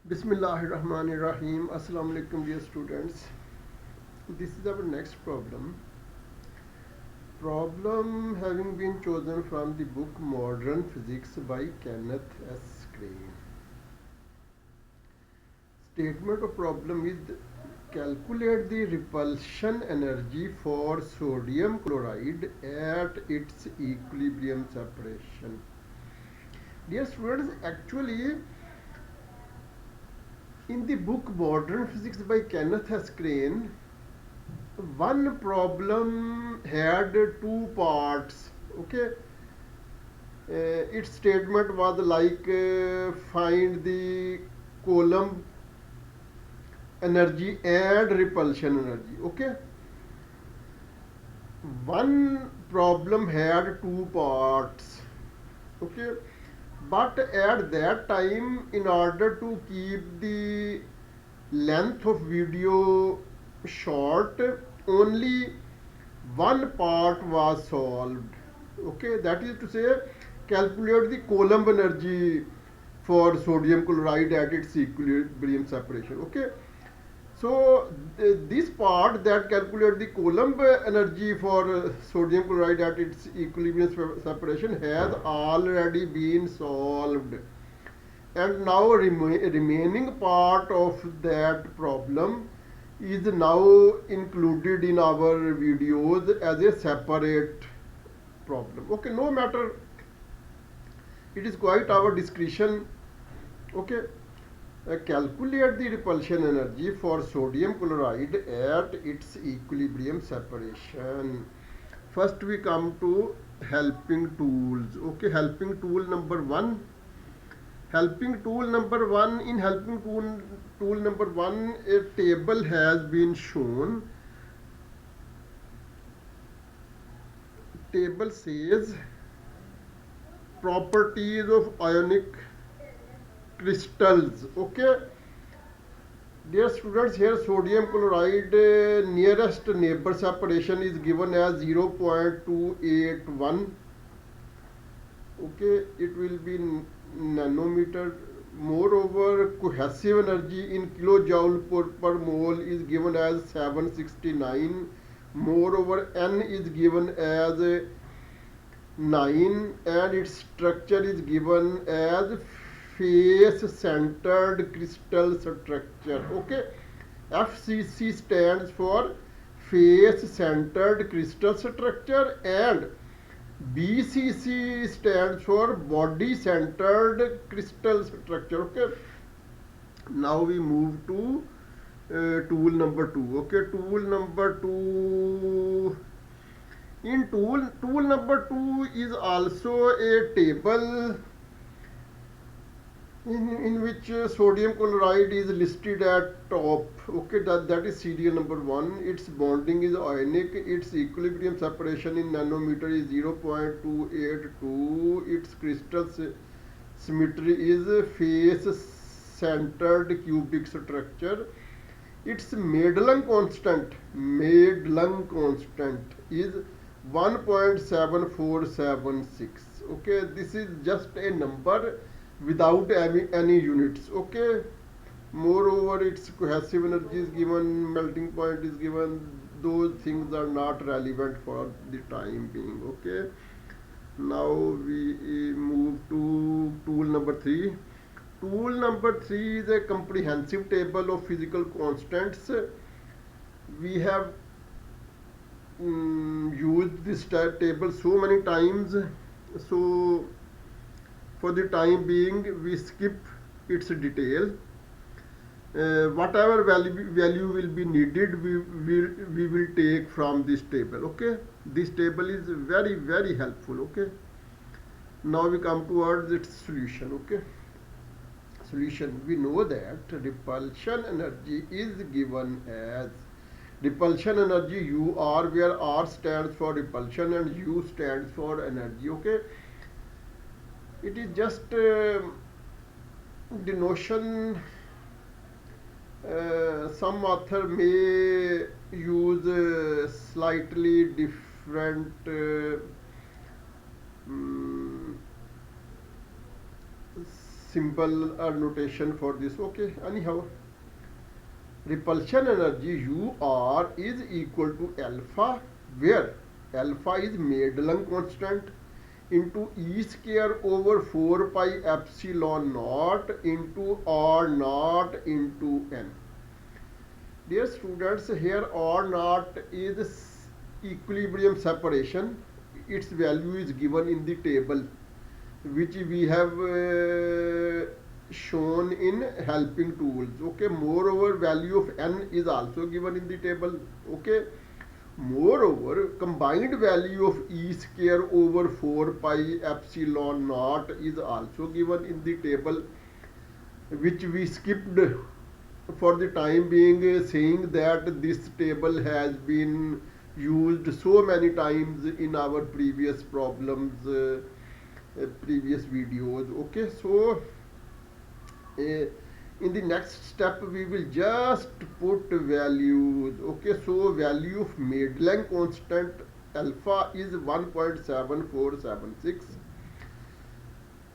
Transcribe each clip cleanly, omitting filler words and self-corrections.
Bismillahirrahmanirrahim. Assalamu alaikum, dear students. This is our next problem. Problem having been chosen from the book Modern Physics by Kenneth S. Crane. Statement of problem is calculate the repulsion energy for sodium chloride at its equilibrium separation. Dear students, actually in the book Modern Physics by Kenneth S. Crane, one problem had two parts. Okay, its statement was like find the Coulomb energy and repulsion energy. Okay, one problem had two parts. Okay, but at that time, in order to keep the length of video short, only one part was solved. Okay, that is to say, calculate the Coulomb energy for sodium chloride at its equilibrium separation. Okay, so this part that calculate the Coulomb energy for sodium chloride at its equilibrium separation has already been solved, and now remaining part of that problem is now included in our videos as a separate problem. Okay, no matter, it is quite our discretion. Okay, calculate the repulsion energy for sodium chloride at its equilibrium separation. First we come to helping tools. Okay, helping tool number one. Helping tool number one. In helping tool number one, a table has been shown. Table says properties of ionic crystals. Okay, dear students, here sodium chloride nearest neighbor separation is given as 0.281. Okay, it will be nanometer. Moreover, cohesive energy in kilojoule per mole is given as 769. Moreover, N is given as 9, and its structure is given as face centered crystal structure. Okay, FCC stands for face centered crystal structure, and BCC stands for body centered crystal structure. Okay, now we move to tool number two. Okay, tool number two. In tool number two is also a table in which sodium chloride is listed at top. Okay, that is serial number one. Its bonding is ionic. Its equilibrium separation in nanometer is 0.282. Its crystal symmetry is face centered cubic structure. Its Madelung constant is 1.7476. Okay, this is just a number without any units. Okay, moreover, its cohesive energy is given, melting point is given. Those things are not relevant for the time being. Okay, now we move to tool number three. Tool number three is a comprehensive table of physical constants. We have used this table so many times, so for the time being we skip its detail. Whatever value will be needed, we will take from this table. Okay, this table is very helpful. Okay, now we come towards its solution. Okay, solution. We know that repulsion energy is given as repulsion energy UR, where R stands for repulsion and U stands for energy. Okay, it is just the notion. Some author may use slightly different symbol or notation for this. Okay, anyhow, repulsion energy UR is equal to alpha, where alpha is Madelung constant, into E square over 4 pi epsilon naught into R naught into N. Dear students, here R naught is equilibrium separation. Its value is given in the table which we have shown in helping tools. Okay, moreover, value of N is also given in the table. Okay, moreover, combined value of E square over 4 pi epsilon naught is also given in the table, which we skipped for the time being, saying that this table has been used so many times in our previous problems, previous videos. Okay, so in the next step we will just put values. Okay, so value of Madelung constant alpha is 1.7476.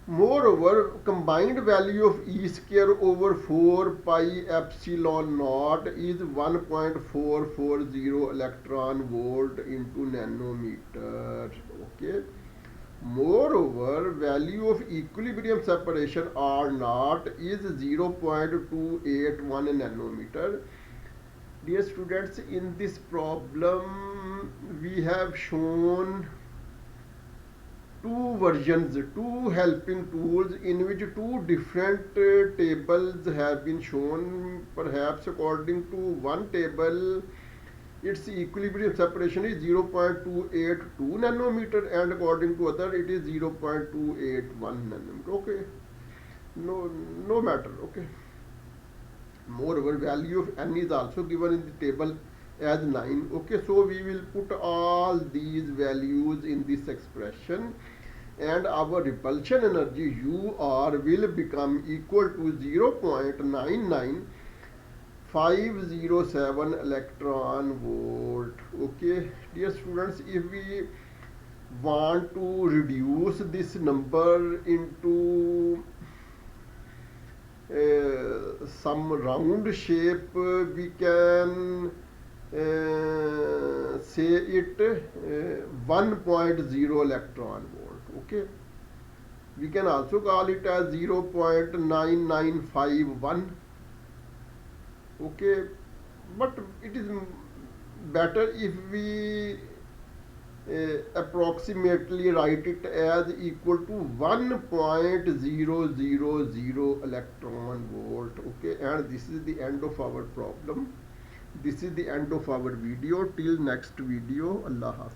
Moreover, combined value of E square over 4 pi epsilon naught is 1.440 electron volt into nanometer. Okay. Moreover, value of equilibrium separation R naught is 0.281 nanometer. Dear students, in this problem we have shown two versions, two helping tools in which two different tables have been shown. Perhaps according to one table its equilibrium separation is 0.282 nanometer, and according to other it is 0.281 nanometer. Okay, no matter. Okay, moreover, value of N is also given in the table as 9. Okay, so we will put all these values in this expression, and our repulsion energy UR will become equal to 0.99507 electron volt. Okay, dear students, if we want to reduce this number into some round shape, we can say it 1.0 electron volt. Okay, we can also call it as 0.9951. Okay, but it is better if we approximately write it as equal to 1.000 electron volt. Okay, and this is the end of our problem. This is the end of our video. Till next video, Allah Hafiz.